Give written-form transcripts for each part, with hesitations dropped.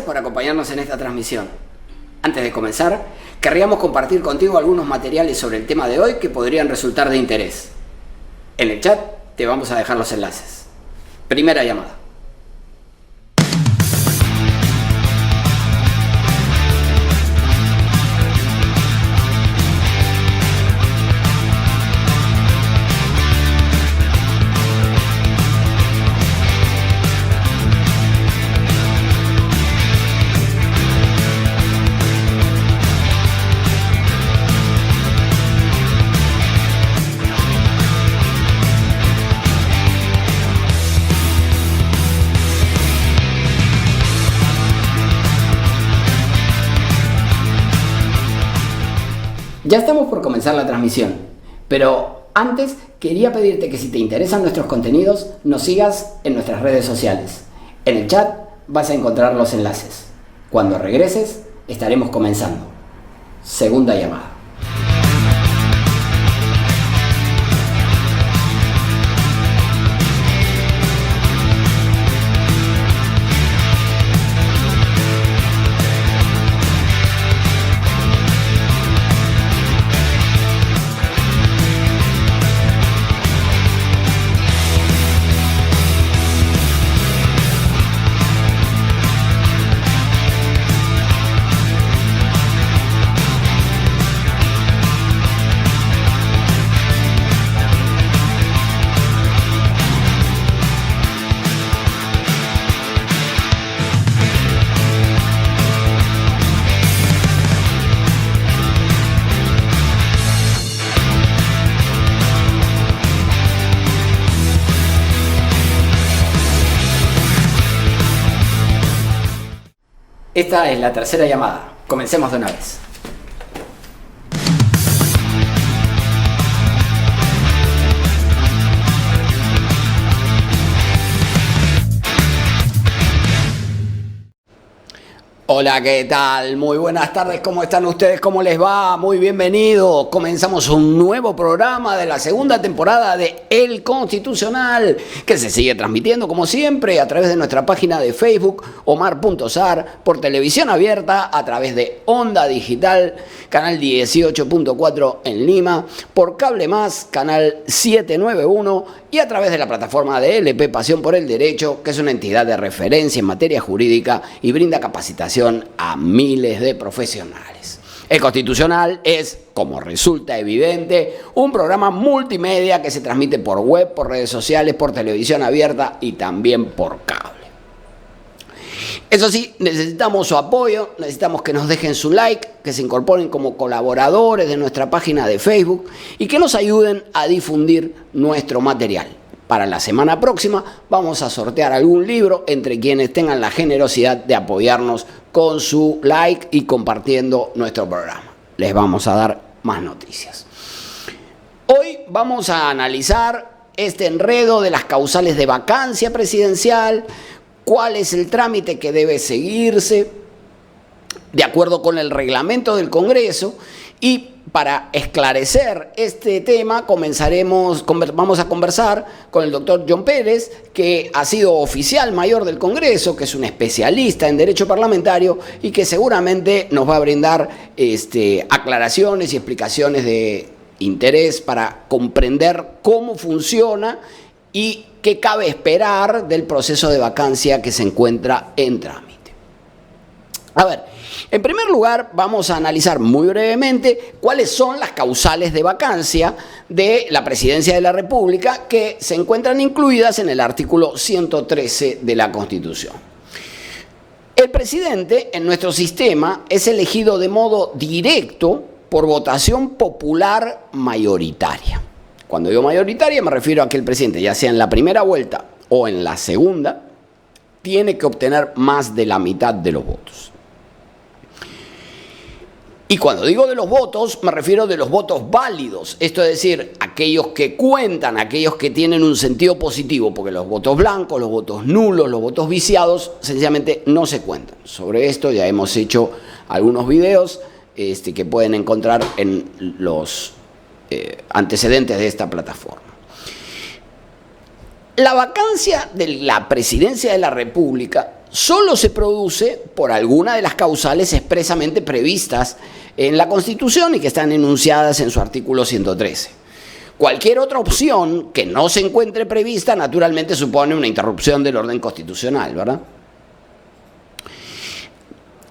por acompañarnos en esta transmisión. Antes de comenzar, querríamos compartir contigo algunos materiales sobre el tema de hoy que podrían resultar de interés. En el chat te vamos a dejar los enlaces. Primera llamada. Ya estamos por comenzar la transmisión, pero antes quería pedirte que si te interesan nuestros contenidos, nos sigas en nuestras redes sociales. En el chat vas a encontrar los enlaces. Cuando regreses, estaremos comenzando. Segunda llamada. Esta es la tercera llamada. Comencemos de una vez. Hola, ¿qué tal? Muy buenas tardes, ¿cómo están ustedes? ¿Cómo les va? Muy bienvenidos. Comenzamos un nuevo programa de la segunda temporada de El Constitucional, que se sigue transmitiendo como siempre a través de nuestra página de Facebook, Omar.Sar, por televisión abierta a través de Onda Digital, canal 18.4 en Lima, por Cable Más, canal 791 y a través de la plataforma de LP Pasión por el Derecho, que es una entidad de referencia en materia jurídica y brinda capacitación a miles de profesionales. El Constitucional es, como resulta evidente, un programa multimedia que se transmite por web, por redes sociales, por televisión abierta y también por cable. Eso sí, necesitamos su apoyo, necesitamos que nos dejen su like, que se incorporen como colaboradores de nuestra página de Facebook y que nos ayuden a difundir nuestro material. Para la semana próxima vamos a sortear algún libro entre quienes tengan la generosidad de apoyarnos con su like y compartiendo nuestro programa. Les vamos a dar más noticias. Hoy vamos a analizar este enredo de las causales de vacancia presidencial, cuál es el trámite que debe seguirse de acuerdo con el reglamento del Congreso. Y para esclarecer este tema vamos a conversar con el doctor John Pérez, que ha sido oficial mayor del Congreso, que es un especialista en derecho parlamentario y que seguramente nos va a brindar aclaraciones y explicaciones de interés para comprender cómo funciona y qué cabe esperar del proceso de vacancia que se encuentra en trámite. A ver, en primer lugar vamos a analizar muy brevemente cuáles son las causales de vacancia de la Presidencia de la República que se encuentran incluidas en el artículo 113 de la Constitución. El presidente en nuestro sistema es elegido de modo directo por votación popular mayoritaria. Cuando digo mayoritaria me refiero a que el presidente, ya sea en la primera vuelta o en la segunda, tiene que obtener más de la mitad de los votos. Y cuando digo de los votos, me refiero de los votos válidos, esto es decir, aquellos que cuentan, aquellos que tienen un sentido positivo, porque los votos blancos, los votos nulos, los votos viciados, sencillamente no se cuentan. Sobre esto ya hemos hecho algunos videos que pueden encontrar en los antecedentes de esta plataforma. La vacancia de la Presidencia de la República solo se produce por alguna de las causales expresamente previstas en la Constitución y que están enunciadas en su artículo 113. Cualquier otra opción que no se encuentre prevista, naturalmente supone una interrupción del orden constitucional, ¿verdad?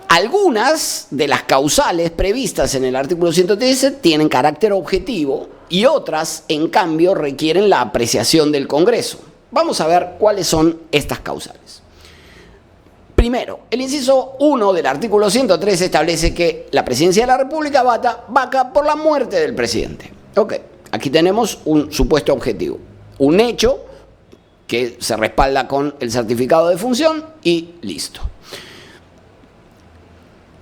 Algunas de las causales previstas en el artículo 113 tienen carácter objetivo y otras, en cambio, requieren la apreciación del Congreso. Vamos a ver cuáles son estas causales. Primero, el inciso 1 del artículo 113 establece que la presidencia de la República vaca por la muerte del presidente. Ok, aquí tenemos un supuesto objetivo, un hecho que se respalda con el certificado de función y listo.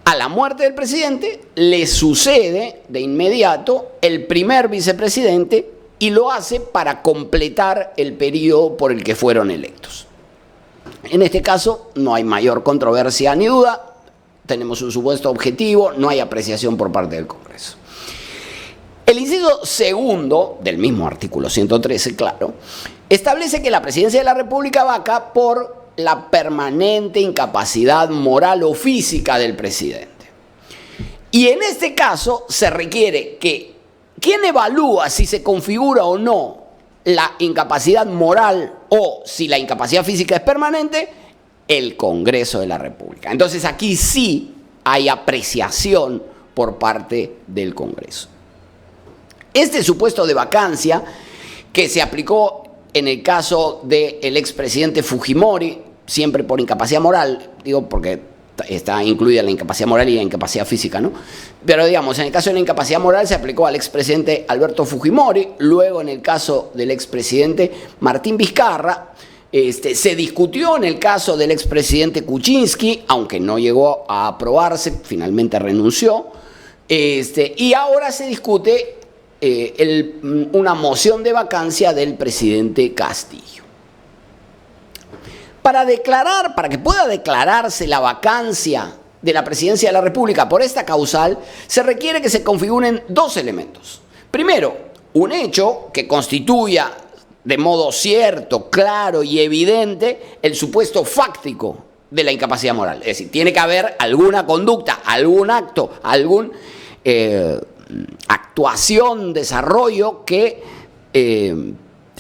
A la muerte del presidente le sucede de inmediato el primer vicepresidente y lo hace para completar el periodo por el que fueron electos. En este caso no hay mayor controversia ni duda, tenemos un supuesto objetivo, no hay apreciación por parte del Congreso. El inciso segundo del mismo artículo 113, claro, establece que la presidencia de la República vaca por la permanente incapacidad moral o física del presidente. Y en este caso se requiere que quien evalúa si se configura o no la incapacidad moral o si la incapacidad física es permanente, el Congreso de la República. Entonces aquí sí hay apreciación por parte del Congreso. Este supuesto de vacancia que se aplicó en el caso del expresidente Fujimori, siempre por incapacidad moral, digo porque está incluida la incapacidad moral y la incapacidad física, ¿no? Pero digamos, en el caso de la incapacidad moral se aplicó al expresidente Alberto Fujimori, luego en el caso del expresidente Martín Vizcarra, se discutió en el caso del expresidente Kuczynski, aunque no llegó a aprobarse, finalmente renunció, y ahora se discute una moción de vacancia del presidente Castillo. Para que pueda declararse la vacancia de la presidencia de la República por esta causal, se requiere que se configuren dos elementos. Primero, un hecho que constituya de modo cierto, claro y evidente el supuesto fáctico de la incapacidad moral. Es decir, tiene que haber alguna conducta, algún acto, alguna actuación, desarrollo que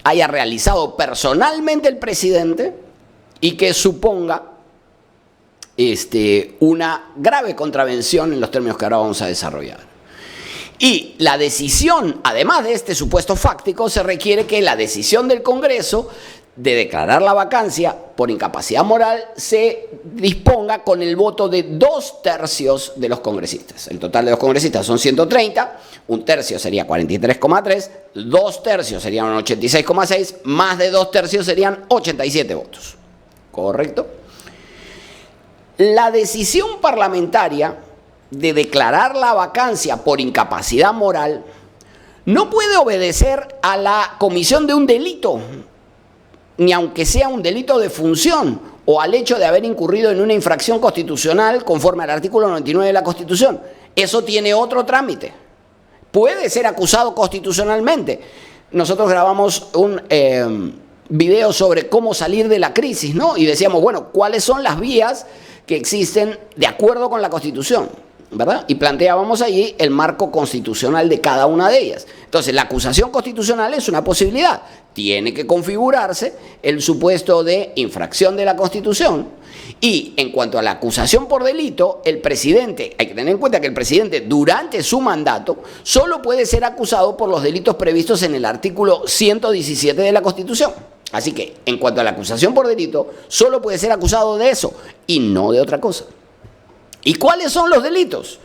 haya realizado personalmente el presidente y que suponga una grave contravención en los términos que ahora vamos a desarrollar. Y la decisión, además de este supuesto fáctico, se requiere que la decisión del Congreso de declarar la vacancia por incapacidad moral se disponga con el voto de 2/3 de los congresistas. El total de los congresistas son 130, 1/3 sería 43,3, 2/3 serían 86,6, más de 2/3 serían 87 votos. ¿Correcto? La decisión parlamentaria de declarar la vacancia por incapacidad moral no puede obedecer a la comisión de un delito, ni aunque sea un delito de función, o al hecho de haber incurrido en una infracción constitucional conforme al artículo 99 de la Constitución. Eso tiene otro trámite. Puede ser acusado constitucionalmente. Nosotros grabamos un video sobre cómo salir de la crisis, ¿no? Y decíamos, bueno, ¿cuáles son las vías que existen de acuerdo con la Constitución? ¿Verdad? Y planteábamos allí el marco constitucional de cada una de ellas. Entonces, la acusación constitucional es una posibilidad. Tiene que configurarse el supuesto de infracción de la Constitución. Y en cuanto a la acusación por delito, el presidente, hay que tener en cuenta que el presidente durante su mandato solo puede ser acusado por los delitos previstos en el artículo 117 de la Constitución. Así que, en cuanto a la acusación por delito, solo puede ser acusado de eso y no de otra cosa. ¿Y cuáles son los delitos?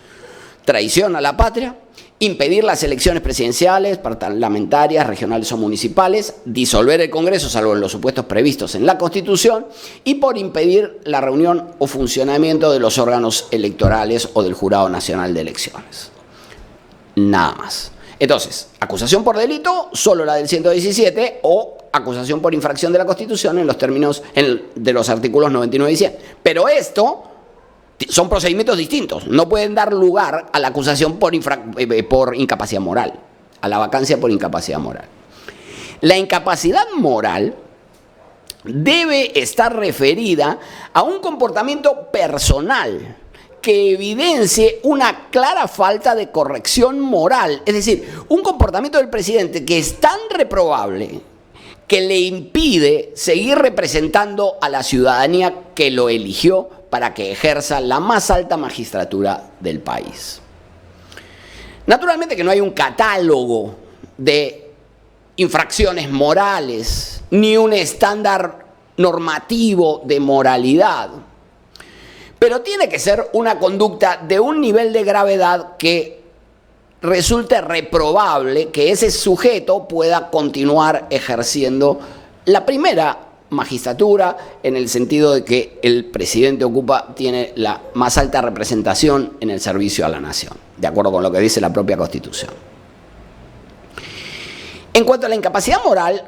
Traición a la patria, impedir las elecciones presidenciales, parlamentarias, regionales o municipales, disolver el Congreso, salvo en los supuestos previstos en la Constitución, y por impedir la reunión o funcionamiento de los órganos electorales o del Jurado Nacional de Elecciones. Nada más. Entonces, acusación por delito, solo la del 117, o acusación por infracción de la Constitución en los términos de los artículos 99 y 100. Pero esto son procedimientos distintos, no pueden dar lugar a la acusación por incapacidad moral, a la vacancia por incapacidad moral. La incapacidad moral debe estar referida a un comportamiento personal que evidencie una clara falta de corrección moral. Es decir, un comportamiento del presidente que es tan reprobable que le impide seguir representando a la ciudadanía que lo eligió para que ejerza la más alta magistratura del país. Naturalmente que no hay un catálogo de infracciones morales, ni un estándar normativo de moralidad, pero tiene que ser una conducta de un nivel de gravedad que resulte reprobable que ese sujeto pueda continuar ejerciendo la primera magistratura, en el sentido de que el presidente tiene la más alta representación en el servicio a la nación, de acuerdo con lo que dice la propia Constitución. En cuanto a la incapacidad moral,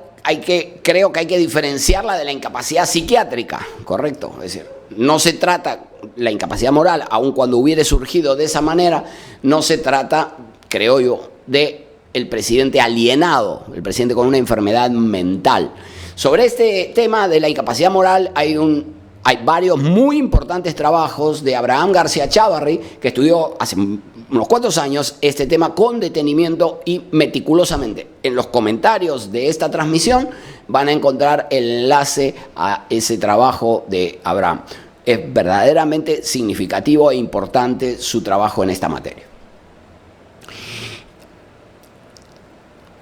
creo que hay que diferenciarla de la incapacidad psiquiátrica, ¿correcto? Es decir, no se trata, la incapacidad moral, aun cuando hubiere surgido de esa manera, no se trata, creo yo, de el presidente alienado, el presidente con una enfermedad mental. Sobre este tema de la incapacidad moral hay varios muy importantes trabajos de Abraham García Chávarri, que estudió hace unos cuantos años este tema con detenimiento y meticulosamente. En los comentarios de esta transmisión van a encontrar el enlace a ese trabajo de Abraham. Es verdaderamente significativo e importante su trabajo en esta materia.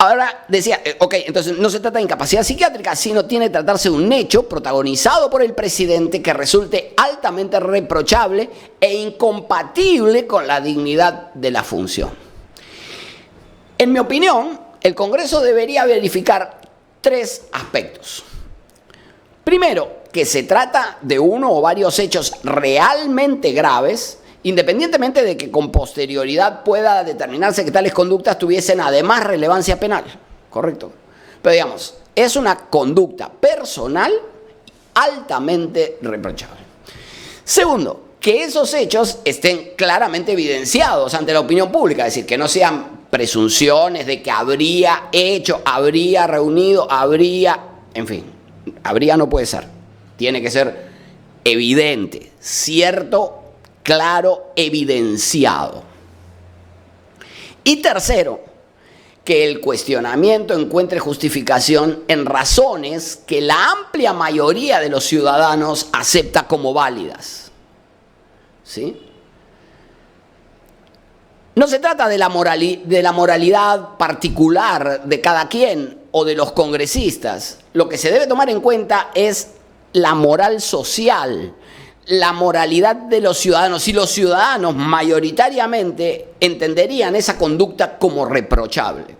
Ahora decía, entonces no se trata de incapacidad psiquiátrica, sino tiene que tratarse de un hecho protagonizado por el presidente que resulte altamente reprochable e incompatible con la dignidad de la función. En mi opinión, el Congreso debería verificar 3 aspectos. Primero, que se trata de uno o varios hechos realmente graves, independientemente de que con posterioridad pueda determinarse que tales conductas tuviesen además relevancia penal, ¿correcto? Pero digamos, es una conducta personal altamente reprochable. Segundo, que esos hechos estén claramente evidenciados ante la opinión pública, es decir, que no sean presunciones de que habría hecho, habría reunido, en fin, habría no puede ser, tiene que ser evidente, cierto, claro, evidenciado. Y tercero, que el cuestionamiento encuentre justificación en razones que la amplia mayoría de los ciudadanos acepta como válidas. ¿Sí? No se trata de la moralidad particular de cada quien o de los congresistas. Lo que se debe tomar en cuenta es la moral social, la moralidad de los ciudadanos, y los ciudadanos mayoritariamente entenderían esa conducta como reprochable,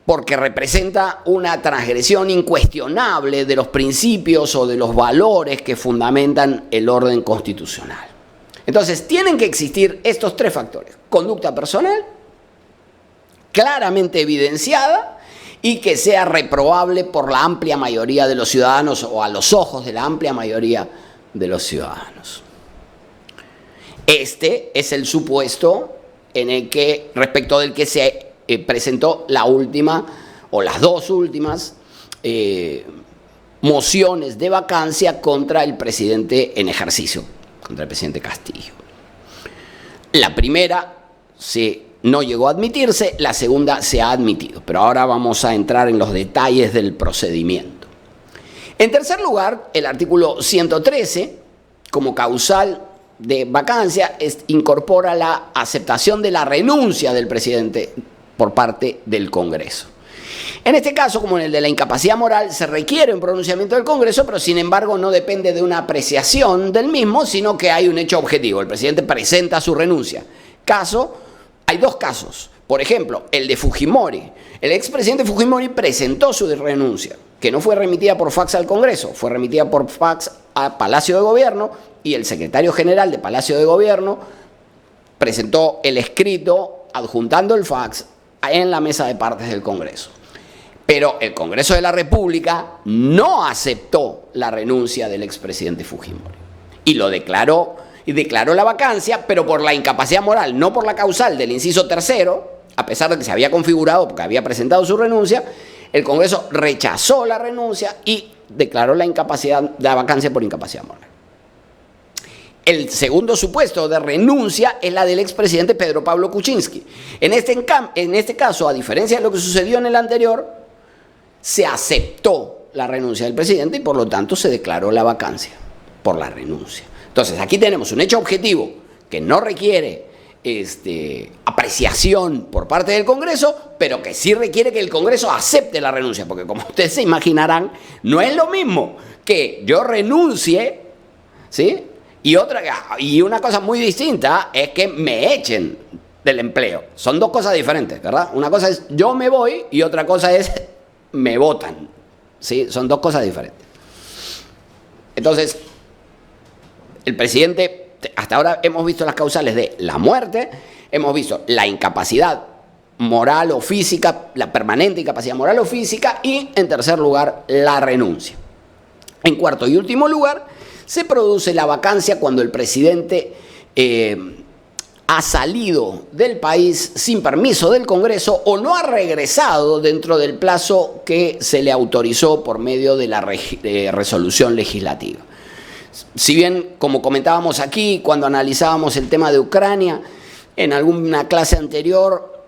porque representa una transgresión incuestionable de los principios o de los valores que fundamentan el orden constitucional. Entonces, tienen que existir estos 3 factores: conducta personal, claramente evidenciada, y que sea reprobable por la amplia mayoría de los ciudadanos o a los ojos de la amplia mayoría de los ciudadanos. Este es el supuesto respecto del que se presentó la última o las 2 últimas mociones de vacancia contra el presidente en ejercicio, contra el presidente Castillo. La primera no llegó a admitirse, la segunda se ha admitido, pero ahora vamos a entrar en los detalles del procedimiento. En tercer lugar, el artículo 113, como causal de vacancia, incorpora la aceptación de la renuncia del presidente por parte del Congreso. En este caso, como en el de la incapacidad moral, se requiere un pronunciamiento del Congreso, pero sin embargo no depende de una apreciación del mismo, sino que hay un hecho objetivo. El presidente presenta su renuncia. Hay 2 casos. Por ejemplo, el de Fujimori. El expresidente Fujimori presentó su renuncia, que no fue remitida por fax al Congreso, fue remitida por fax a Palacio de Gobierno, y el secretario general de Palacio de Gobierno presentó el escrito adjuntando el fax en la mesa de partes del Congreso. Pero el Congreso de la República no aceptó la renuncia del expresidente Fujimori y lo declaró. Y declaró la vacancia, pero por la incapacidad moral, no por la causal del inciso 3º, a pesar de que se había configurado porque había presentado su renuncia. el Congreso rechazó la renuncia y declaró la vacancia por incapacidad moral. El segundo supuesto de renuncia es la del expresidente Pedro Pablo Kuczynski. En este caso, a diferencia de lo que sucedió en el anterior, se aceptó la renuncia del presidente y por lo tanto se declaró la vacancia por la renuncia. Entonces, aquí tenemos un hecho objetivo que no requiere apreciación por parte del Congreso, pero que sí requiere que el Congreso acepte la renuncia, porque como ustedes se imaginarán, no es lo mismo que yo renuncie, ¿sí? Y una cosa muy distinta es que me echen del empleo. Son dos cosas diferentes, ¿verdad? Una cosa es yo me voy y otra cosa es me votan, ¿sí? Son dos cosas diferentes. Entonces, el presidente, hasta ahora hemos visto las causales de la muerte, hemos visto la incapacidad moral o física, la permanente incapacidad moral o física, y en tercer lugar, la renuncia. En cuarto y último lugar, se produce la vacancia cuando el presidente ha salido del país sin permiso del Congreso o no ha regresado dentro del plazo que se le autorizó por medio de la resolución legislativa. Si bien, como comentábamos aquí, cuando analizábamos el tema de Ucrania, en alguna clase anterior,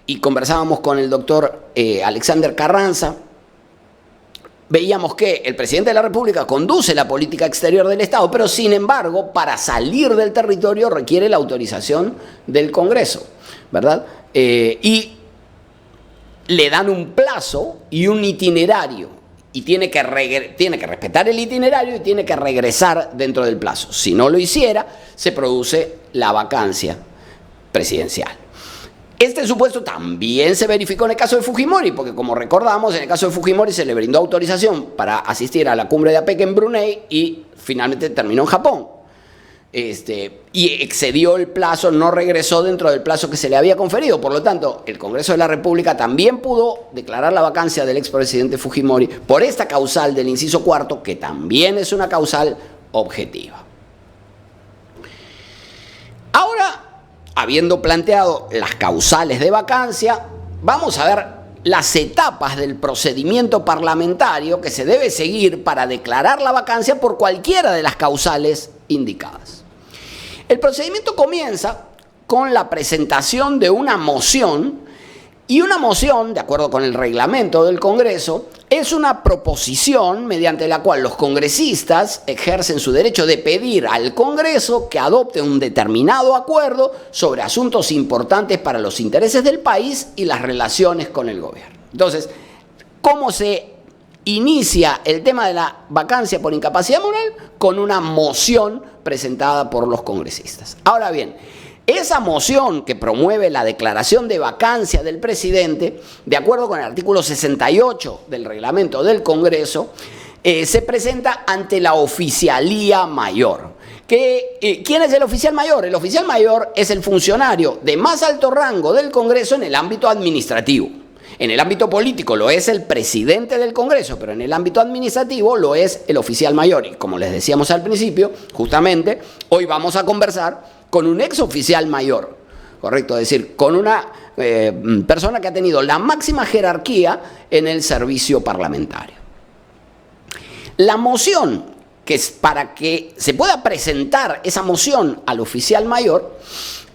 y conversábamos con el doctor Alexander Carranza, veíamos que el presidente de la República conduce la política exterior del Estado, pero sin embargo, para salir del territorio requiere la autorización del Congreso, ¿verdad? Y le dan un plazo y un itinerario, y tiene que respetar el itinerario y tiene que regresar dentro del plazo. Si no lo hiciera, se produce la vacancia presidencial. Este supuesto también se verificó en el caso de Fujimori, porque como recordamos, en el caso de Fujimori se le brindó autorización para asistir a la cumbre de APEC en Brunei y finalmente terminó en Japón. Y excedió el plazo, no regresó dentro del plazo que se le había conferido. Por lo tanto, el Congreso de la República también pudo declarar la vacancia del expresidente Fujimori por esta causal del inciso cuarto, que también es una causal objetiva. Ahora, habiendo planteado las causales de vacancia, vamos a ver las etapas del procedimiento parlamentario que se debe seguir para declarar la vacancia por cualquiera de las causales indicadas. El procedimiento comienza con la presentación de una moción, y una moción, de acuerdo con el reglamento del Congreso, es una proposición mediante la cual los congresistas ejercen su derecho de pedir al Congreso que adopte un determinado acuerdo sobre asuntos importantes para los intereses del país y las relaciones con el gobierno. Entonces, ¿cómo se inicia el tema de la vacancia por incapacidad moral? Con una moción presentada por los congresistas. Ahora bien, esa moción que promueve la declaración de vacancia del presidente, de acuerdo con el artículo 68 del reglamento del Congreso, se presenta ante la oficialía mayor. ¿Quién es el oficial mayor? El oficial mayor es el funcionario de más alto rango del Congreso en el ámbito administrativo. En el ámbito político lo es el presidente del Congreso, pero en el ámbito administrativo lo es el oficial mayor. Y como les decíamos al principio, justamente, hoy vamos a conversar con un ex oficial mayor, ¿correcto? Es decir, con una persona que ha tenido la máxima jerarquía en el servicio parlamentario. La moción, que es para que se pueda presentar esa moción al oficial mayor,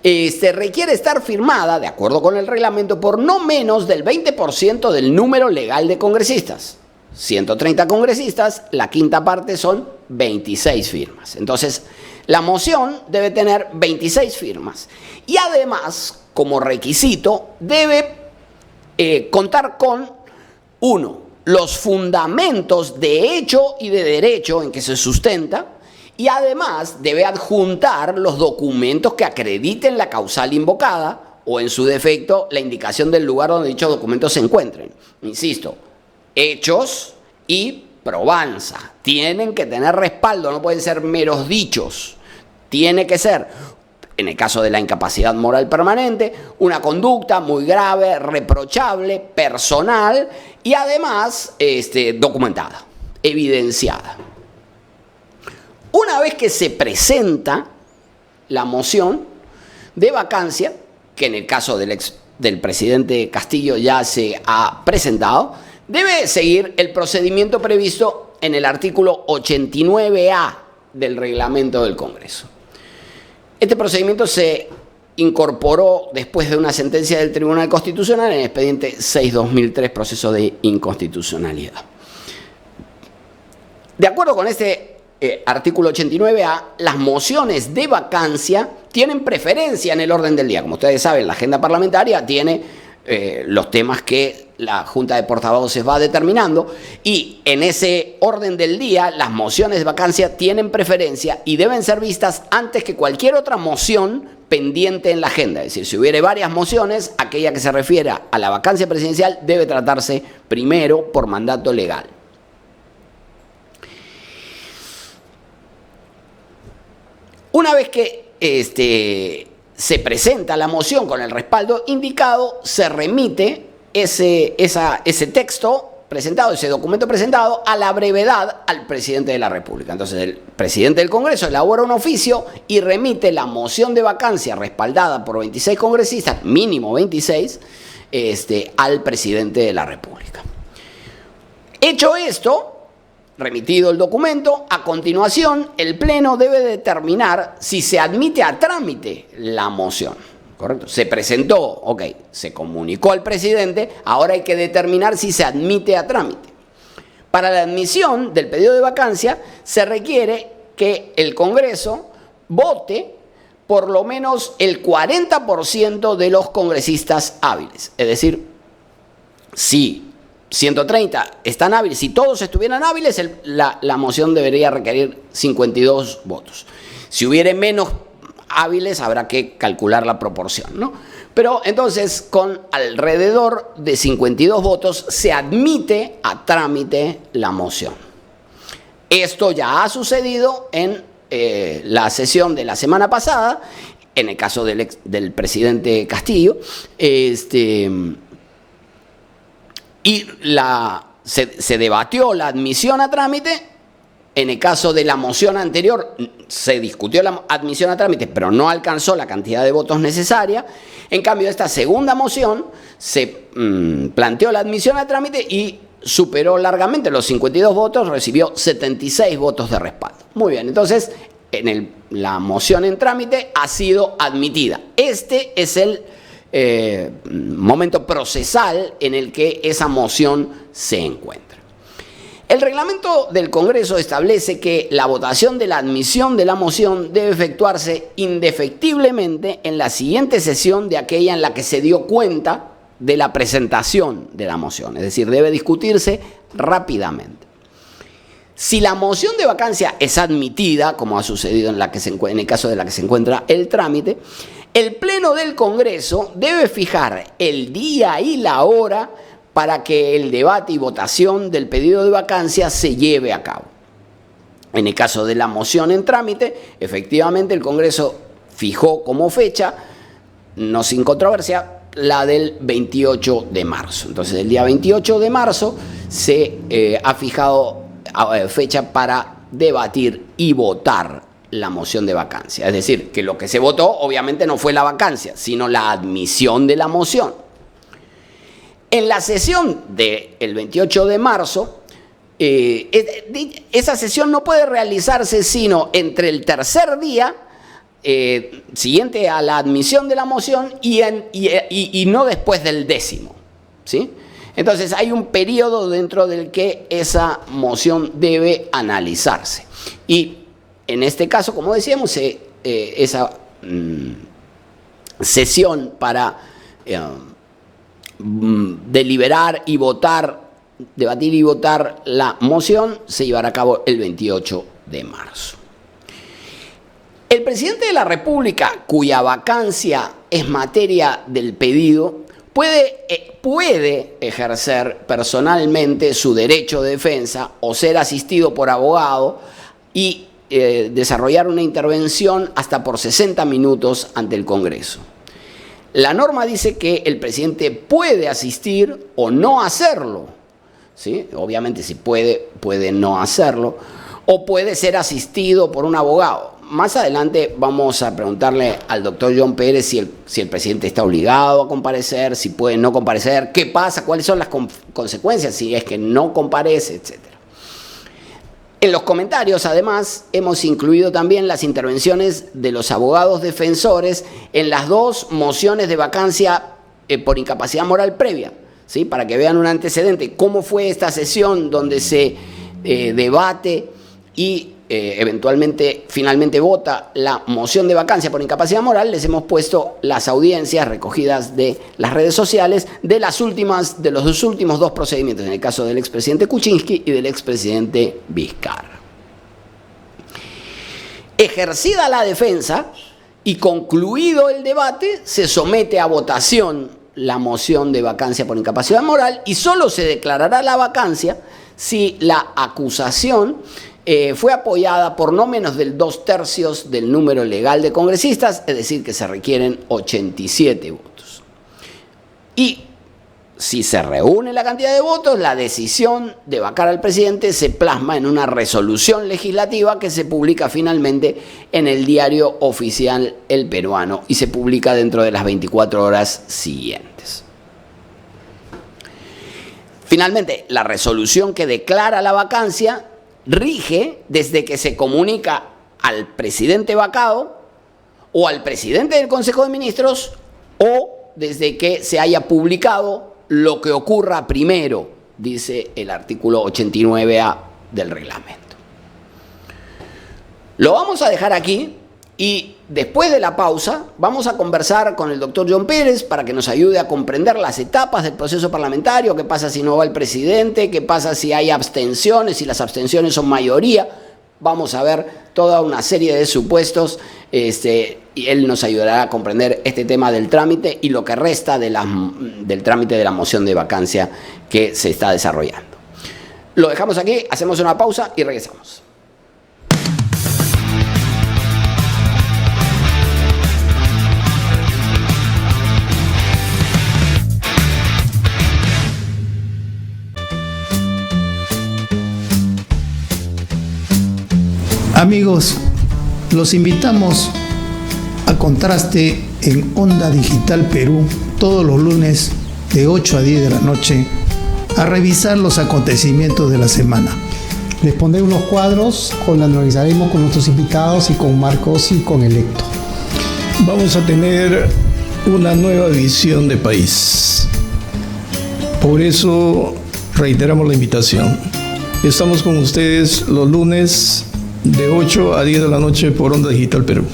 requiere estar firmada, de acuerdo con el reglamento, por no menos del 20% del número legal de congresistas. 130 congresistas, la quinta parte son 26 firmas. Entonces, la moción debe tener 26 firmas. Y además, como requisito, debe contar con, 1, los fundamentos de hecho y de derecho en que se sustenta, y además debe adjuntar los documentos que acrediten la causal invocada o, en su defecto, la indicación del lugar donde dichos documentos se encuentren. Insisto, hechos y probanza. Tienen que tener respaldo, no pueden ser meros dichos. Tiene que ser, en el caso de la incapacidad moral permanente, una conducta muy grave, reprochable, personal y además documentada, evidenciada. Una vez que se presenta la moción de vacancia, que en el caso del presidente Castillo ya se ha presentado, debe seguir el procedimiento previsto en el artículo 89A del reglamento del Congreso. Este procedimiento se incorporó después de una sentencia del Tribunal Constitucional en el expediente 6-2003, proceso de inconstitucionalidad. De acuerdo con este artículo 89A, las mociones de vacancia tienen preferencia en el orden del día. Como ustedes saben, la agenda parlamentaria tiene los temas que la Junta de Portavoces va determinando, y en ese orden del día las mociones de vacancia tienen preferencia y deben ser vistas antes que cualquier otra moción pendiente en la agenda. Es decir, si hubiere varias mociones, aquella que se refiera a la vacancia presidencial debe tratarse primero por mandato legal. Una vez que se presenta la moción con el respaldo indicado, se remite ese texto presentado, ese documento presentado, a la brevedad al presidente de la República. Entonces, el presidente del Congreso elabora un oficio y remite la moción de vacancia respaldada por 26 congresistas, mínimo 26, al presidente de la República. Hecho esto, remitido el documento, a continuación el Pleno debe determinar si se admite a trámite la moción. ¿Correcto? Se presentó, ok, se comunicó al presidente, ahora hay que determinar si se admite a trámite. Para la admisión del pedido de vacancia se requiere que el Congreso vote por lo menos el 40% de los congresistas hábiles. Es decir, si 130 están hábiles, si todos estuvieran hábiles, la moción debería requerir 52 votos. Si hubiere menos hábiles, habrá que calcular la proporción, ¿no? Pero entonces, con alrededor de 52 votos, se admite a trámite la moción. Esto ya ha sucedido en la sesión de la semana pasada, en el caso del presidente Castillo, y se debatió la admisión a trámite. En el caso de la moción anterior, se discutió la admisión a trámite, pero no alcanzó la cantidad de votos necesaria. En cambio, esta segunda moción se planteó la admisión a trámite y superó largamente los 52 votos, recibió 76 votos de respaldo. Muy bien, entonces, la moción en trámite ha sido admitida. Este es el momento procesal en el que esa moción se encuentra. El reglamento del Congreso establece que la votación de la admisión de la moción debe efectuarse indefectiblemente en la siguiente sesión de aquella en la que se dio cuenta de la presentación de la moción, es decir, debe discutirse rápidamente. Si la moción de vacancia es admitida, como ha sucedido en el caso de la que se encuentra el trámite, el Pleno del Congreso debe fijar el día y la hora para que el debate y votación del pedido de vacancia se lleve a cabo. En el caso de la moción en trámite, efectivamente el Congreso fijó como fecha, no sin controversia, la del 28 de marzo. Entonces, el día 28 de marzo se ha fijado fecha para debatir y votar la moción de vacancia. Es decir, que lo que se votó obviamente no fue la vacancia, sino la admisión de la moción. En la sesión del 28 de marzo, esa sesión no puede realizarse sino entre el tercer día siguiente a la admisión de la moción y no después del 10º, ¿sí? Entonces hay un periodo dentro del que esa moción debe analizarse. Y en este caso, como decíamos, esa sesión para deliberar y votar, debatir y votar la moción se llevará a cabo el 28 de marzo. El presidente de la República, cuya vacancia es materia del pedido, puede ejercer personalmente su derecho de defensa o ser asistido por abogado y desarrollar una intervención hasta por 60 minutos ante el Congreso. La norma dice que el presidente puede asistir o no hacerlo, ¿sí? Obviamente si puede no hacerlo, o puede ser asistido por un abogado. más adelante vamos a preguntarle al doctor John Pérez si el presidente está obligado a comparecer, si puede no comparecer, qué pasa, cuáles son las consecuencias si es que no comparece, etc. En los comentarios, además, hemos incluido también las intervenciones de los abogados defensores en las dos mociones de vacancia por incapacidad moral previa, ¿sí? Para que vean un antecedente, cómo fue esta sesión donde se debate y eventualmente finalmente vota la moción de vacancia por incapacidad moral. Les hemos puesto las audiencias recogidas de las redes sociales de los últimos dos procedimientos, en el caso del expresidente Kuczynski y del expresidente Vizcarra. Ejercida la defensa y concluido el debate, se somete a votación la moción de vacancia por incapacidad moral y solo se declarará la vacancia si la acusación fue apoyada por no menos del 2/3 del número legal de congresistas, es decir, que se requieren 87 votos. Y si se reúne la cantidad de votos, la decisión de vacar al presidente se plasma en una resolución legislativa que se publica finalmente en el diario oficial El Peruano y se publica dentro de las 24 horas siguientes. Finalmente, la resolución que declara la vacancia rige desde que se comunica al presidente vacado o al presidente del Consejo de Ministros o desde que se haya publicado lo que ocurra primero, dice el artículo 89A del reglamento. Lo vamos a dejar aquí y después de la pausa vamos a conversar con el doctor John Pérez para que nos ayude a comprender las etapas del proceso parlamentario, qué pasa si no va el presidente, qué pasa si hay abstenciones, si las abstenciones son mayoría. Vamos a ver toda una serie de supuestos y él nos ayudará a comprender este tema del trámite y lo que resta del trámite de la moción de vacancia que se está desarrollando. Lo dejamos aquí, hacemos una pausa y regresamos. Amigos, los invitamos a Contraste en Onda Digital Perú todos los lunes de 8 a 10 de la noche a revisar los acontecimientos de la semana. Les pondré unos cuadros, analizaremos con nuestros invitados y con Marcos y con Electo. Vamos a tener una nueva visión de país. Por eso reiteramos la invitación. Estamos con ustedes los lunes de 8 a 10 de la noche por Onda Digital Perú.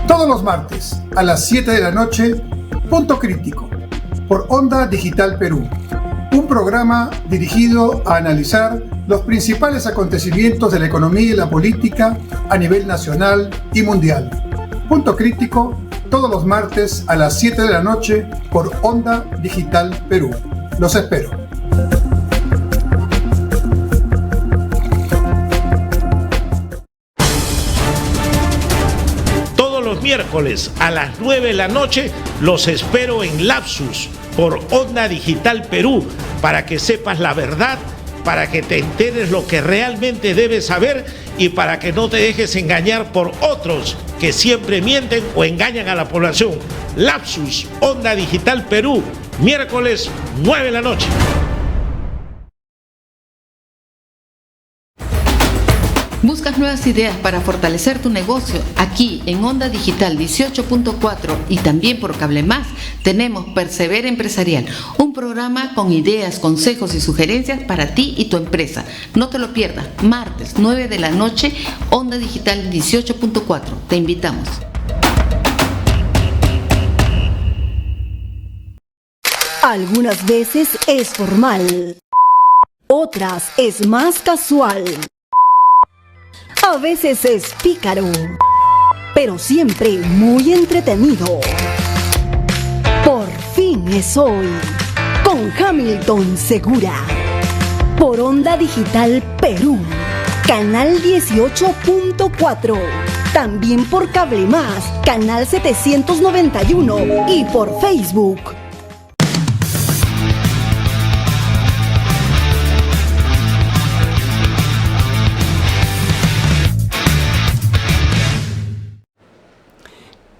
Todos los martes a las 7 de la noche, Punto Crítico, por Onda Digital Perú. Un programa dirigido a analizar los principales acontecimientos de la economía y la política a nivel nacional y mundial. Punto Crítico, todos los martes a las 7 de la noche por Onda Digital Perú. Los espero. Todos los miércoles a las 9 de la noche los espero en Lapsus por Onda Digital Perú para que sepas la verdad, para que te enteres lo que realmente debes saber y para que no te dejes engañar por otros que siempre mienten o engañan a la población. Lapsus, Onda Digital Perú, miércoles 9 de la noche. ¿Buscas nuevas ideas para fortalecer tu negocio? Aquí en Onda Digital 18.4 y también por Cable Más tenemos Persevera Empresarial, un programa con ideas, consejos y sugerencias para ti y tu empresa. No te lo pierdas, martes 9 de la noche, Onda Digital 18.4. Te invitamos. Algunas veces es formal, otras es más casual. A veces es pícaro, pero siempre muy entretenido. Por fin es hoy, con Hamilton Segura, por Onda Digital Perú, canal 18.4, También por Cable Más, Canal 791 y por Facebook.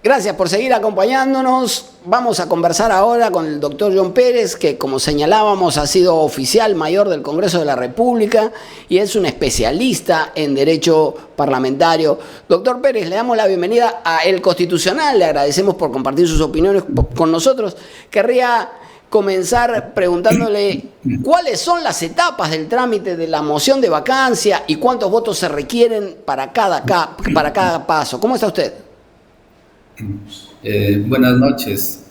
Gracias por seguir acompañándonos. Vamos a conversar ahora con el doctor John Pérez, que como señalábamos ha sido oficial mayor del Congreso de la República y es un especialista en derecho parlamentario. Doctor Pérez, le damos la bienvenida a El Constitucional, le agradecemos por compartir sus opiniones con nosotros. Querría comenzar preguntándole cuáles son las etapas del trámite de la moción de vacancia y cuántos votos se requieren para cada paso. ¿Cómo está usted? Buenas noches,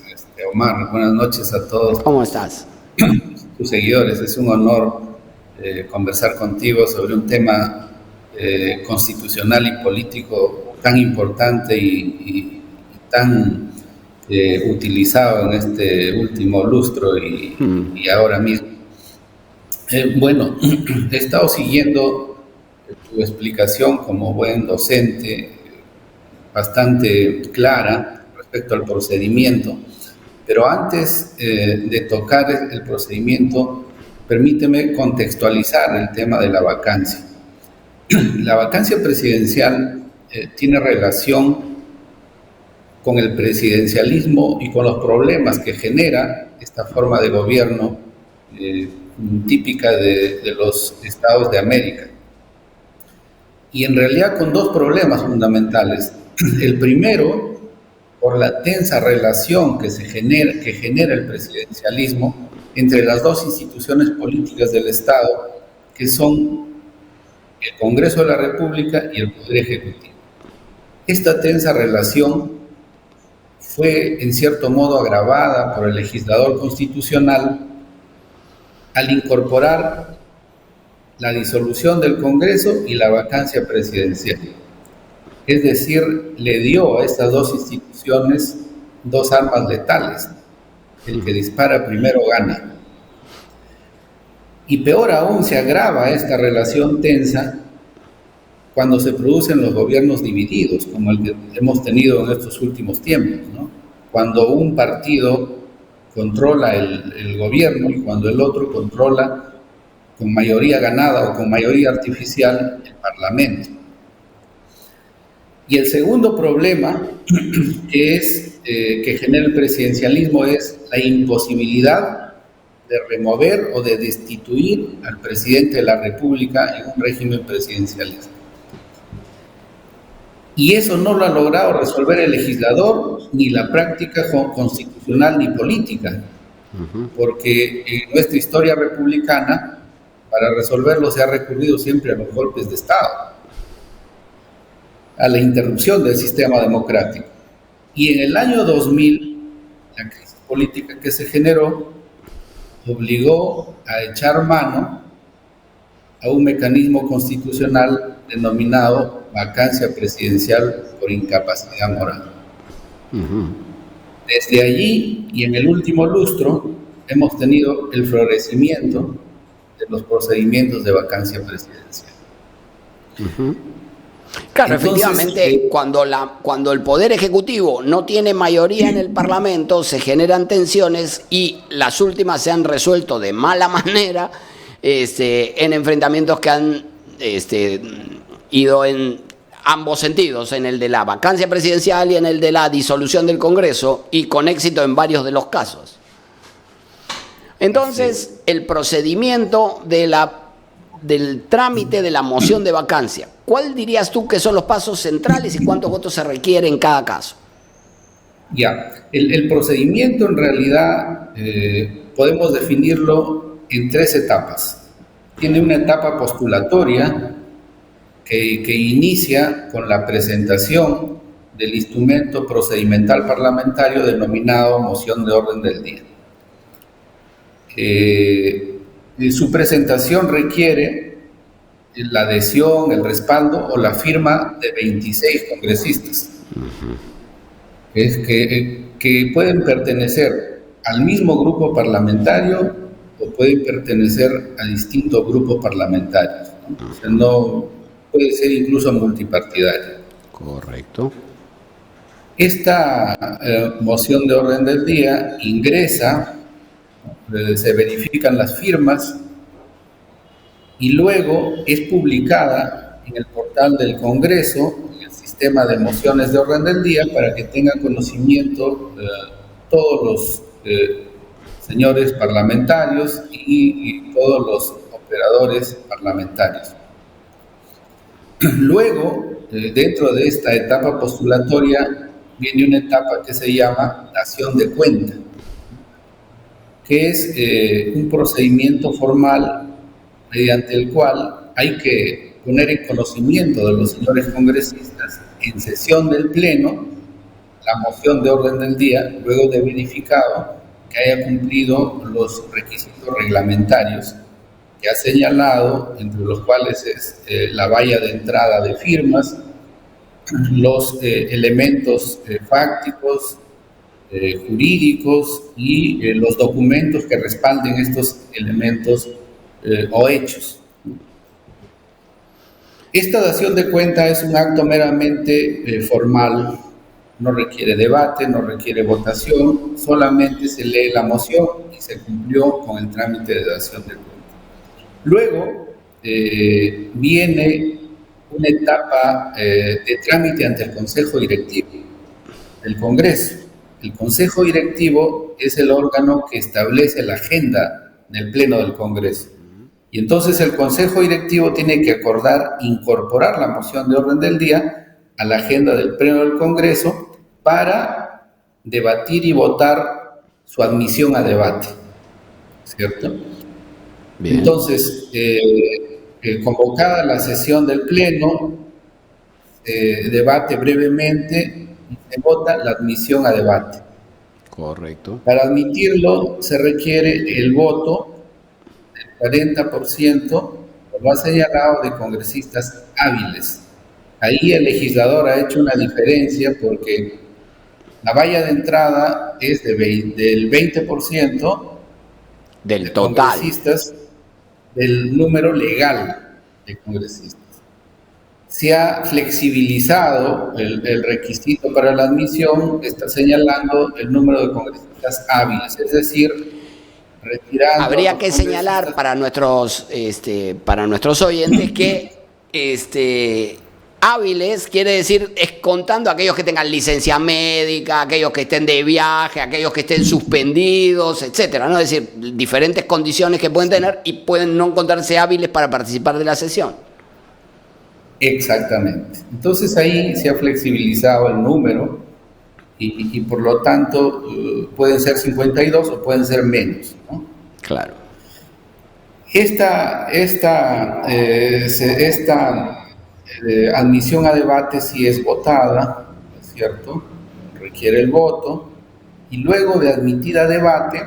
Omar. Buenas noches a todos. ¿Cómo estás? Tus seguidores. Es un honor conversar contigo sobre un tema constitucional y político tan importante y tan utilizado en este último lustro y ahora mismo. Bueno, he estado siguiendo tu explicación como buen docente, bastante clara respecto al procedimiento, pero antes de tocar el procedimiento, permíteme contextualizar el tema de la vacancia. La vacancia presidencial tiene relación con el presidencialismo y con los problemas que genera esta forma de gobierno típica de los Estados de América. Y en realidad con dos problemas fundamentales. El primero, por la tensa relación que genera el presidencialismo entre las dos instituciones políticas del Estado, que son el Congreso de la República y el Poder Ejecutivo. Esta tensa relación fue, en cierto modo, agravada por el legislador constitucional al incorporar la disolución del Congreso y la vacancia presidencial. Es decir, le dio a estas dos instituciones dos armas letales. El que dispara primero gana. Y peor aún, se agrava esta relación tensa cuando se producen los gobiernos divididos, como el que hemos tenido en estos últimos tiempos, ¿no? Cuando un partido controla el gobierno y cuando el otro controla con mayoría ganada o con mayoría artificial el Parlamento. Y el segundo problema que genera el presidencialismo es la imposibilidad de remover o de destituir al presidente de la República en un régimen presidencialista. Y eso no lo ha logrado resolver el legislador, ni la práctica constitucional ni política, porque en nuestra historia republicana, para resolverlo se ha recurrido siempre a los golpes de Estado, a la interrupción del sistema democrático. Y en el año 2000, la crisis política que se generó obligó a echar mano a un mecanismo constitucional denominado vacancia presidencial por incapacidad moral. Desde allí y en el último lustro hemos tenido el florecimiento de los procedimientos de vacancia presidencial. Claro, entonces, efectivamente, cuando el Poder Ejecutivo no tiene mayoría en el Parlamento, se generan tensiones y las últimas se han resuelto de mala manera en enfrentamientos que han ido en ambos sentidos, en el de la vacancia presidencial y en el de la disolución del Congreso, y con éxito en varios de los casos. Entonces, el procedimiento del trámite de la moción de vacancia, ¿cuál dirías tú que son los pasos centrales y cuántos votos se requieren en cada caso? Ya, el procedimiento en realidad podemos definirlo en tres etapas. Tiene una etapa postulatoria que inicia con la presentación del instrumento procedimental parlamentario denominado moción de orden del día. Su presentación requiere la adhesión, el respaldo o la firma de 26 congresistas que pueden pertenecer al mismo grupo parlamentario o pueden pertenecer a distintos grupos parlamentarios, ¿no? O sea, no puede ser incluso multipartidario. Correcto. Esta moción de orden del día ingresa, se verifican las firmas y luego es publicada en el portal del Congreso, en el sistema de mociones de orden del día, para que tengan conocimiento todos los señores parlamentarios y todos los operadores parlamentarios. Luego, dentro de esta etapa postulatoria, viene una etapa que se llama dación de cuenta, que es un procedimiento formal mediante el cual hay que poner en conocimiento de los señores congresistas en sesión del Pleno la moción de orden del día, luego de verificado que haya cumplido los requisitos reglamentarios que ha señalado, entre los cuales es la valla de entrada de firmas, los elementos fácticos, jurídicos y los documentos que respalden estos elementos o hechos. Esta dación de cuenta es un acto meramente formal, no requiere debate, no requiere votación, solamente se lee la moción y se cumplió con el trámite de dación de cuenta. Luego viene una etapa de trámite ante el Consejo Directivo del Congreso. El Consejo Directivo es el órgano que establece la agenda del Pleno del Congreso. Y entonces el Consejo Directivo tiene que acordar incorporar la moción de orden del día a la agenda del Pleno del Congreso para debatir y votar su admisión a debate, ¿cierto? Bien. Entonces, convocada la sesión del Pleno, se debate brevemente y se vota la admisión a debate. Correcto. Para admitirlo se requiere el voto del 40%, como ha señalado, de congresistas hábiles. Ahí el legislador ha hecho una diferencia porque la valla de entrada es del 20% del total congresistas del número legal de congresistas. Se ha flexibilizado el requisito para la admisión, está señalando el número de congresistas hábiles, es decir, retirando... Habría que señalar para nuestros oyentes que hábiles quiere decir es contando aquellos que tengan licencia médica, aquellos que estén de viaje, aquellos que estén suspendidos, etcétera, ¿no? Es decir, diferentes condiciones que pueden tener y pueden no encontrarse hábiles para participar de la sesión. Exactamente. Entonces ahí se ha flexibilizado el número y por lo tanto pueden ser 52 o pueden ser menos, ¿no? Claro. Esta admisión a debate sí es votada, ¿es cierto? Requiere el voto y luego de admitida a debate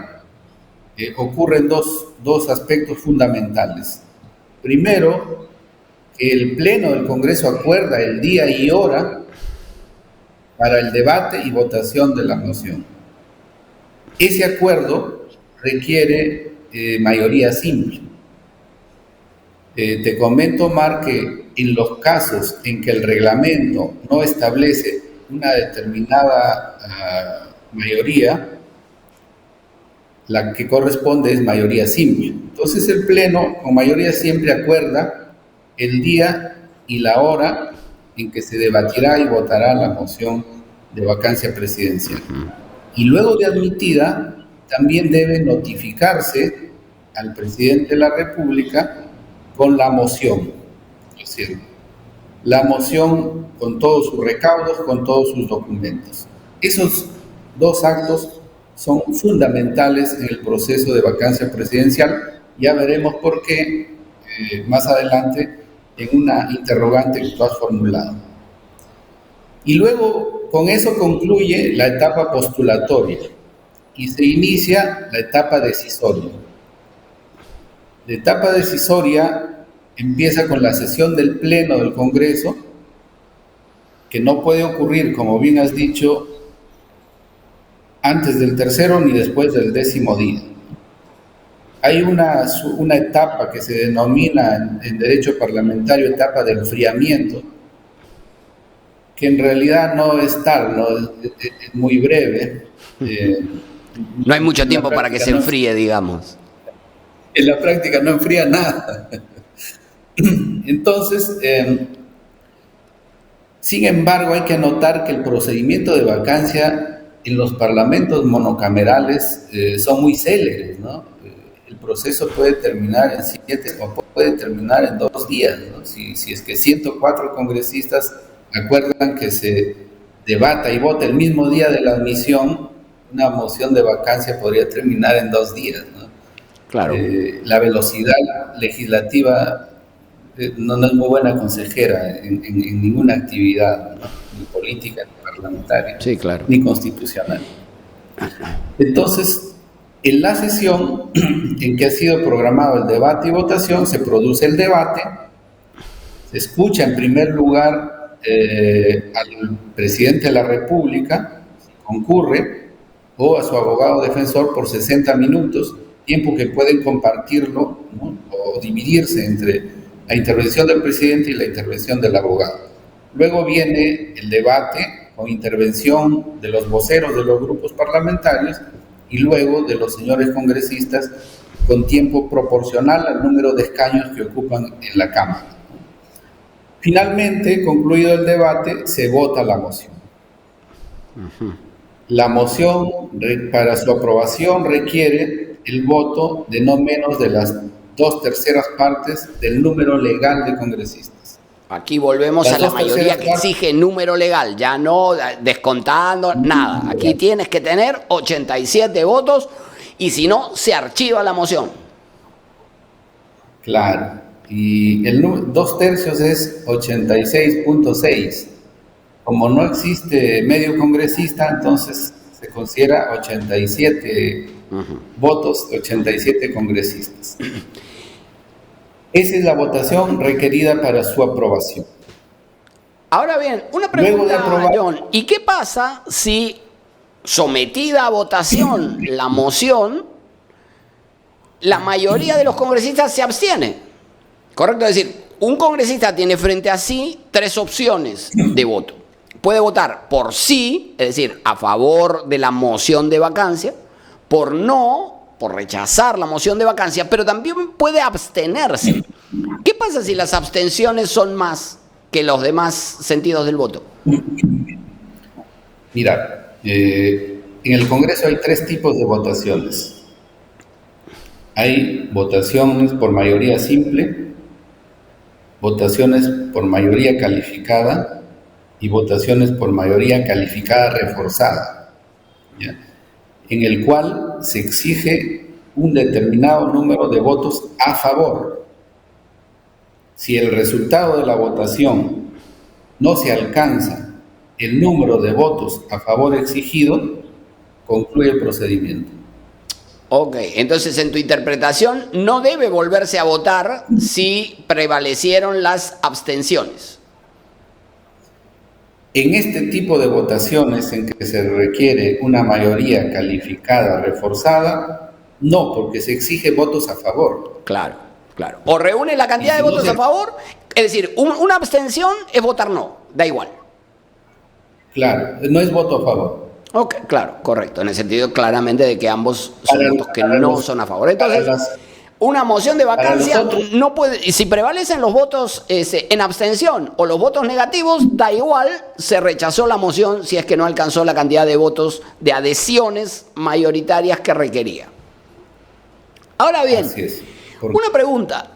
ocurren dos aspectos fundamentales. Primero, que el Pleno del Congreso acuerda el día y hora para el debate y votación de la moción. Ese acuerdo requiere mayoría simple. Te comento, Omar, que en los casos en que el reglamento no establece una determinada mayoría, la que corresponde es mayoría simple. Entonces el Pleno con mayoría simple acuerda el día y la hora en que se debatirá y votará la moción de vacancia presidencial. Y luego de admitida, también debe notificarse al presidente de la República con la moción, es decir, la moción con todos sus recaudos, con todos sus documentos. Esos dos actos son fundamentales en el proceso de vacancia presidencial. Ya veremos por qué más adelante en una interrogante que tú has formulado. Y luego con eso concluye la etapa postulatoria y se inicia la etapa decisoria. La etapa decisoria empieza con la sesión del Pleno del Congreso, que no puede ocurrir, como bien has dicho, antes del tercero ni después del 10º día. Hay una etapa que se denomina en derecho parlamentario etapa de enfriamiento, que en realidad no es tal, ¿no? Es muy breve. No hay mucho tiempo para que se enfríe, digamos. En la práctica no enfría nada. Entonces, sin embargo, hay que notar que el procedimiento de vacancia en los parlamentos monocamerales son muy céleres, ¿no? El proceso puede terminar en 7 o puede terminar en 2 días, ¿no? Si es que 104 congresistas acuerdan que se debata y vota el mismo día de la admisión, una moción de vacancia podría terminar en 2 días, ¿no? Claro. La velocidad legislativa no es muy buena consejera en ninguna actividad, ¿no? Ni política, ni parlamentaria, sí, claro, ni constitucional. Entonces, en la sesión en que ha sido programado el debate y votación, se produce el debate, se escucha en primer lugar al presidente de la República, si concurre, o a su abogado defensor por 60 minutos, tiempo que pueden compartirlo, ¿no? O dividirse entre la intervención del presidente y la intervención del abogado. Luego viene el debate con intervención de los voceros de los grupos parlamentarios y luego de los señores congresistas con tiempo proporcional al número de escaños que ocupan en la Cámara. Finalmente, concluido el debate, se vota la moción. La moción, para su aprobación, requiere el voto de no menos de las 2/3 partes del número legal de congresistas. Aquí volvemos a la mayoría que exige número legal, ya no descontando nada. Aquí tienes que tener 87 votos y si no, se archiva la moción. Claro, y el 2/3 es 86.6. Como no existe medio congresista, entonces se considera 87 votos, 87 congresistas. Esa es la votación requerida para su aprobación. Ahora bien, una pregunta, John. ¿Y qué pasa si, sometida a votación la moción, la mayoría de los congresistas se abstiene? ¿Correcto? Es decir, un congresista tiene frente a sí 3 opciones de voto. Puede votar por sí, es decir, a favor de la moción de vacancia, por no, por rechazar la moción de vacancia, pero también puede abstenerse. ¿Qué pasa si las abstenciones son más que los demás sentidos del voto? Mira, en el Congreso hay 3 tipos de votaciones. Hay votaciones por mayoría simple, votaciones por mayoría calificada y votaciones por mayoría calificada reforzada, ¿ya? En el cual se exige un determinado número de votos a favor. Si el resultado de la votación no se alcanza el número de votos a favor exigido, concluye el procedimiento. Ok, entonces en tu interpretación no debe volverse a votar si prevalecieron las abstenciones. En este tipo de votaciones en que se requiere una mayoría calificada reforzada, no, porque se exige votos a favor. Claro, claro. O reúne la cantidad de votos a favor, es decir, una abstención es votar no, da igual. Claro, no es voto a favor. Ok, claro, correcto, en el sentido claramente de que ambos son votos que no son a favor. Entonces, una moción de vacancia no puede, si prevalecen los votos en abstención o los votos negativos, da igual, se rechazó la moción si es que no alcanzó la cantidad de votos de adhesiones mayoritarias que requería. Ahora bien, una pregunta,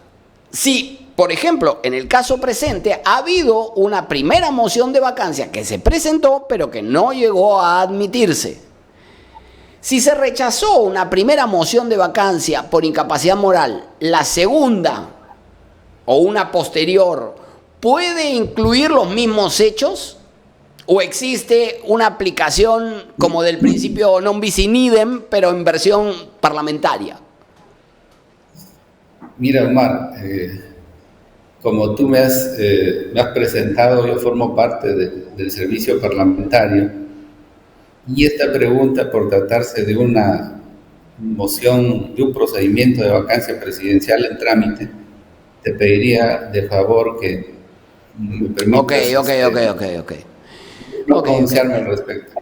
si, por ejemplo, en el caso presente ha habido una primera moción de vacancia que se presentó pero que no llegó a admitirse. Si se rechazó una primera moción de vacancia por incapacidad moral, la segunda o una posterior, ¿puede incluir los mismos hechos? ¿O existe una aplicación como del principio non bis in idem, pero en versión parlamentaria? Mira, Omar, como tú me has presentado, yo formo parte del servicio parlamentario. Y esta pregunta, por tratarse de una moción, de un procedimiento de vacancia presidencial en trámite, te pediría de favor que me permitas... Ok. pronunciarme al respecto.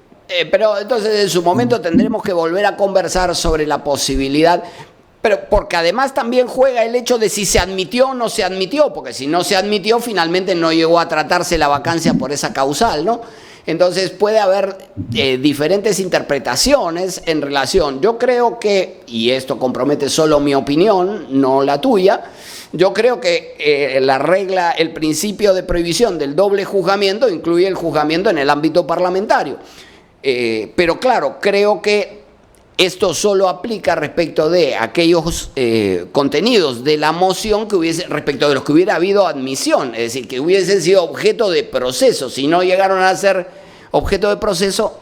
Pero entonces en su momento tendremos que volver a conversar sobre la posibilidad, pero porque además también juega el hecho de si se admitió o no se admitió, porque si no se admitió finalmente no llegó a tratarse la vacancia por esa causal, ¿no? Entonces puede haber diferentes interpretaciones en relación. Yo creo que, y esto compromete solo mi opinión, no la tuya, yo creo que la regla, el principio de prohibición del doble juzgamiento incluye el juzgamiento en el ámbito parlamentario. Pero claro, creo que esto solo aplica respecto de aquellos contenidos de la moción que hubiese, respecto de los que hubiera habido admisión, es decir, que hubiesen sido objeto de proceso. Si no llegaron a ser objeto de proceso,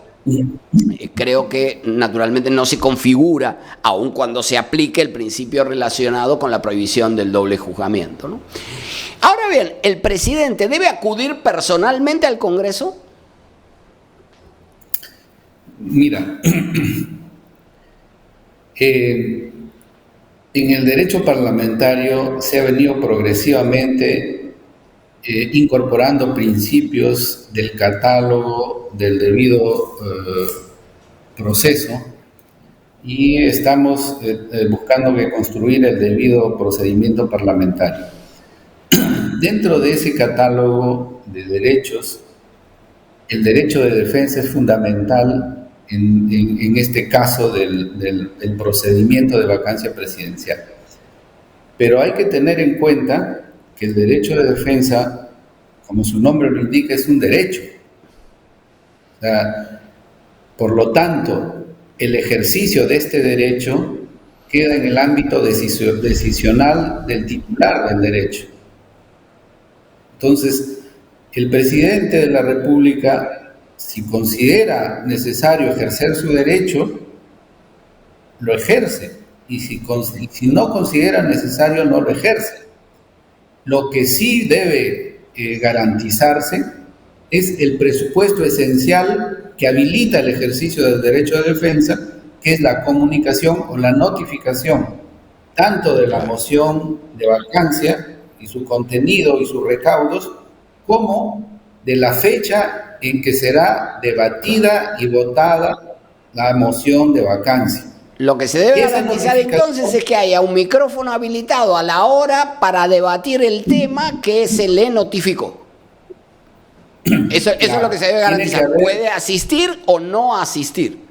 creo que naturalmente no se configura, aun cuando se aplique el principio relacionado con la prohibición del doble juzgamiento, ¿no? Ahora bien, ¿el presidente debe acudir personalmente al Congreso? Mira, en el derecho parlamentario se ha venido progresivamente incorporando principios del catálogo del debido proceso, y estamos buscando construir el debido procedimiento parlamentario. Dentro de ese catálogo de derechos, el derecho de defensa es fundamental en este caso del procedimiento de vacancia presidencial. Pero hay que tener en cuenta que el derecho de defensa, como su nombre lo indica, es un derecho. O sea, por lo tanto, el ejercicio de este derecho queda en el ámbito decisional del titular del derecho. Entonces, el presidente de la República, si considera necesario ejercer su derecho, lo ejerce, y si no considera necesario, no lo ejerce. Lo que sí debe garantizarse es el presupuesto esencial que habilita el ejercicio del derecho de defensa, que es la comunicación o la notificación, tanto de la moción de vacancia y su contenido y sus recaudos, como de la fecha en que será debatida y votada la moción de vacancia. Lo que se debe garantizar entonces es que haya un micrófono habilitado a la hora para debatir el tema que se le notificó. Eso es lo que se debe garantizar. Puede asistir o no asistir.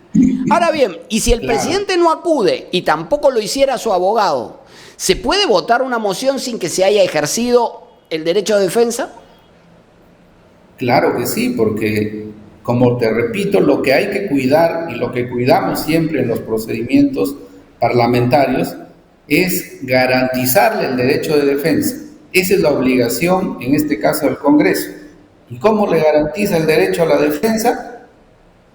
Ahora bien, y si el presidente no acude y tampoco lo hiciera su abogado, ¿se puede votar una moción sin que se haya ejercido el derecho de defensa? Claro que sí, porque, como te repito, lo que hay que cuidar y lo que cuidamos siempre en los procedimientos parlamentarios es garantizarle el derecho de defensa. Esa es la obligación, en este caso, del Congreso. ¿Y cómo le garantiza el derecho a la defensa?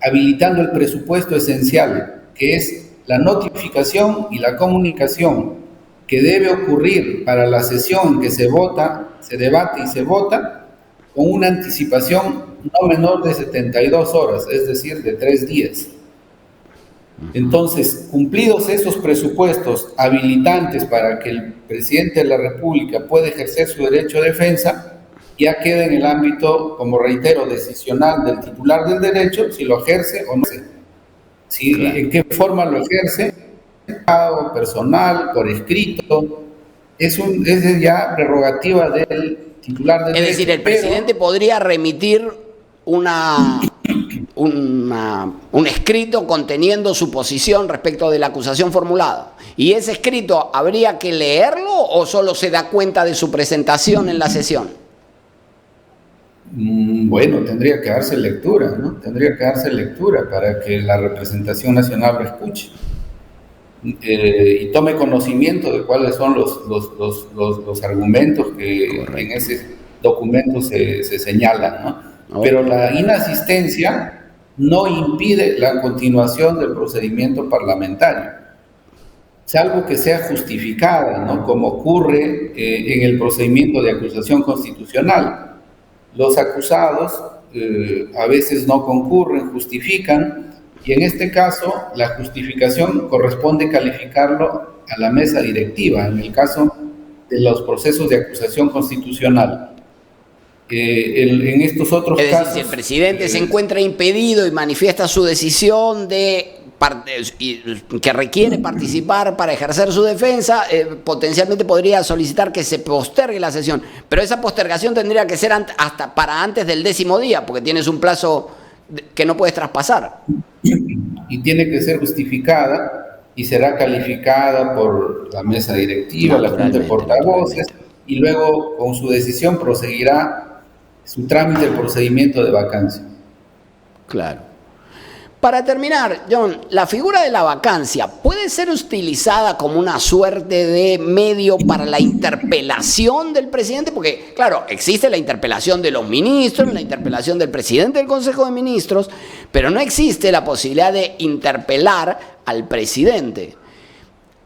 Habilitando el presupuesto esencial, que es la notificación y la comunicación que debe ocurrir para la sesión en que se vota, se debate y se vota, con una anticipación no menor de 72 horas, es decir, de 3 días. Entonces, cumplidos esos presupuestos habilitantes para que el presidente de la República pueda ejercer su derecho de defensa, ya queda en el ámbito, como reitero, decisional del titular del derecho, si lo ejerce o no. Si, ¿en qué forma lo ejerce? Personal, por escrito, es ya prerrogativa del titular del derecho. Es decir, el presidente podría remitir un escrito conteniendo su posición respecto de la acusación formulada. ¿Y ese escrito habría que leerlo o solo se da cuenta de su presentación en la sesión? Bueno, tendría que darse lectura, ¿no? Tendría que darse lectura para que la representación nacional lo escuche y tome conocimiento de cuáles son los argumentos que en ese documento se señalan, ¿no? Pero la inasistencia no impide la continuación del procedimiento parlamentario, salvo que sea justificada, ¿no? Como ocurre en el procedimiento de acusación constitucional. Los acusados a veces no concurren, justifican, y en este caso la justificación corresponde calificarlo a la mesa directiva, en el caso de los procesos de acusación constitucional. en estos otros es decir, casos... si el presidente se encuentra impedido y manifiesta su decisión que requiere participar para ejercer su defensa, potencialmente podría solicitar que se postergue la sesión. Pero esa postergación tendría que ser hasta para antes del 10º día, porque tienes un plazo que no puedes traspasar. Y tiene que ser justificada y será calificada por la mesa directiva, la Junta de Portavoces, y luego con su decisión proseguirá su trámite, el procedimiento de vacancia. Claro. Para terminar, John, la figura de la vacancia puede ser utilizada como una suerte de medio para la interpelación del presidente, porque, claro, existe la interpelación de los ministros, la interpelación del presidente del Consejo de Ministros, pero no existe la posibilidad de interpelar al presidente.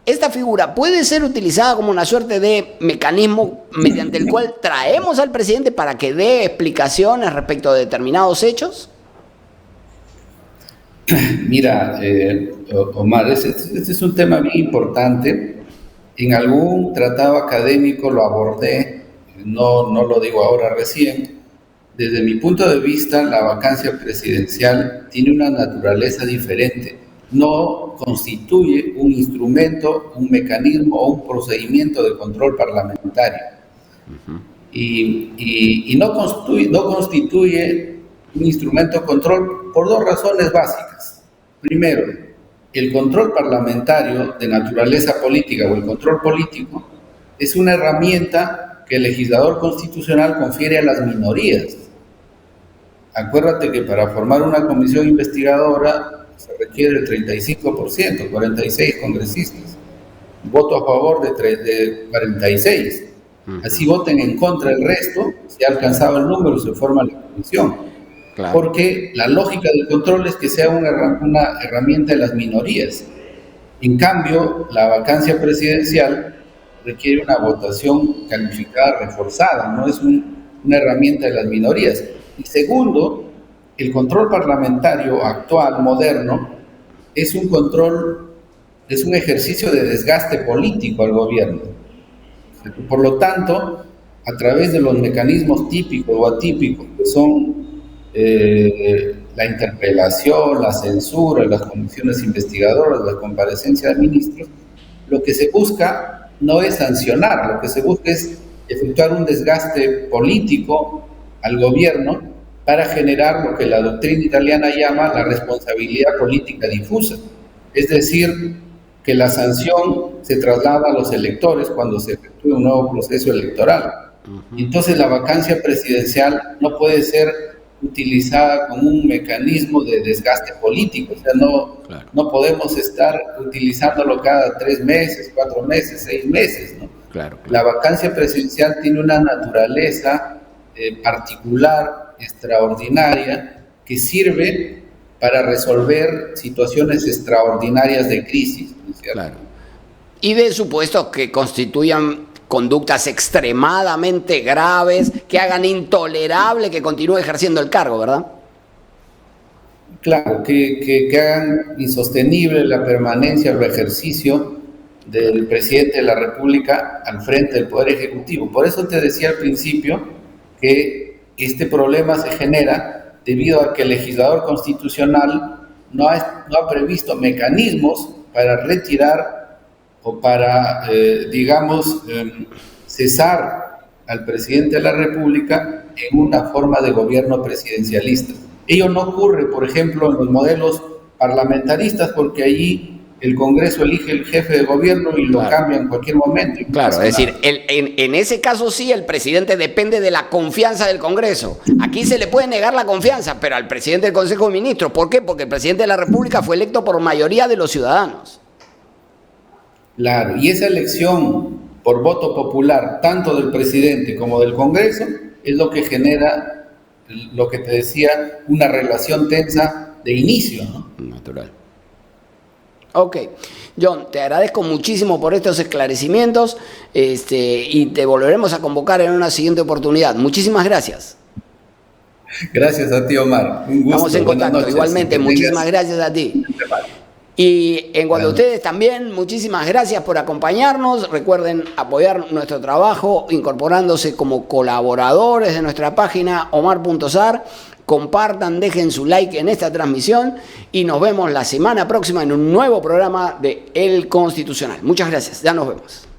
Esta figura puede ser utilizada como una suerte de mecanismo mediante el cual traemos al presidente para que dé explicaciones respecto de determinados hechos. Mira, Omar, este es un tema bien importante. En algún tratado académico lo abordé, no lo digo ahora recién. Desde mi punto de vista, la vacancia presidencial tiene una naturaleza diferente. No constituye un instrumento, un mecanismo o un procedimiento de control parlamentario. Y no constituye un instrumento de control por dos razones básicas. Primero, el control parlamentario de naturaleza política o el control político es una herramienta que el legislador constitucional confiere a las minorías. Acuérdate que para formar una comisión investigadora se requiere el 35%, 46 congresistas. Voto a favor de 46. Así voten en contra el resto, se ha alcanzado el número y se forma la comisión. Claro. Porque la lógica del control es que sea una herramienta de las minorías. En cambio, la vacancia presidencial requiere una votación calificada reforzada, no es una herramienta de las minorías. Y segundo, el control parlamentario actual, moderno, es un ejercicio de desgaste político al gobierno. Por lo tanto, a través de los mecanismos típicos o atípicos, que son la interpelación, la censura, las comisiones investigadoras, la comparecencia de ministros, lo que se busca no es sancionar, lo que se busca es efectuar un desgaste político al gobierno para generar lo que la doctrina italiana llama la responsabilidad política difusa, es decir, que la sanción se traslada a los electores cuando se efectúe un nuevo proceso electoral. Entonces la vacancia presidencial no puede ser utilizada como un mecanismo de desgaste político, o sea, no podemos estar utilizándolo cada 3 meses, 4 meses, 6 meses, ¿no? Claro. La vacancia presidencial tiene una naturaleza particular, extraordinaria, que sirve para resolver situaciones extraordinarias de crisis, ¿no es cierto? Claro. Y de supuestos que constituyan conductas extremadamente graves que hagan intolerable que continúe ejerciendo el cargo, ¿verdad? Claro, que hagan insostenible la permanencia o el ejercicio del presidente de la República al frente del Poder Ejecutivo. Por eso te decía al principio que este problema se genera debido a que el legislador constitucional no ha previsto mecanismos para retirar o para, cesar al presidente de la República en una forma de gobierno presidencialista. Ello no ocurre, por ejemplo, en los modelos parlamentaristas, porque allí el Congreso elige el jefe de gobierno y lo cambia en cualquier momento. Claro, es decir, en ese caso sí el presidente depende de la confianza del Congreso. Aquí se le puede negar la confianza, pero al presidente del Consejo de Ministros. ¿Por qué? Porque el presidente de la República fue electo por mayoría de los ciudadanos. Claro, y esa elección por voto popular, tanto del presidente como del Congreso, es lo que genera, lo que te decía, una relación tensa de inicio, ¿no? Natural. Ok, John, te agradezco muchísimo por estos esclarecimientos y te volveremos a convocar en una siguiente oportunidad. Muchísimas gracias. Gracias a ti, Omar. Un gusto. Estamos en contacto. Igualmente, muchísimas gracias a ti. Y en cuanto a ustedes también, muchísimas gracias por acompañarnos. Recuerden apoyar nuestro trabajo incorporándose como colaboradores de nuestra página omar.sar. Compartan, dejen su like en esta transmisión y nos vemos la semana próxima en un nuevo programa de El Constitucional. Muchas gracias, ya nos vemos.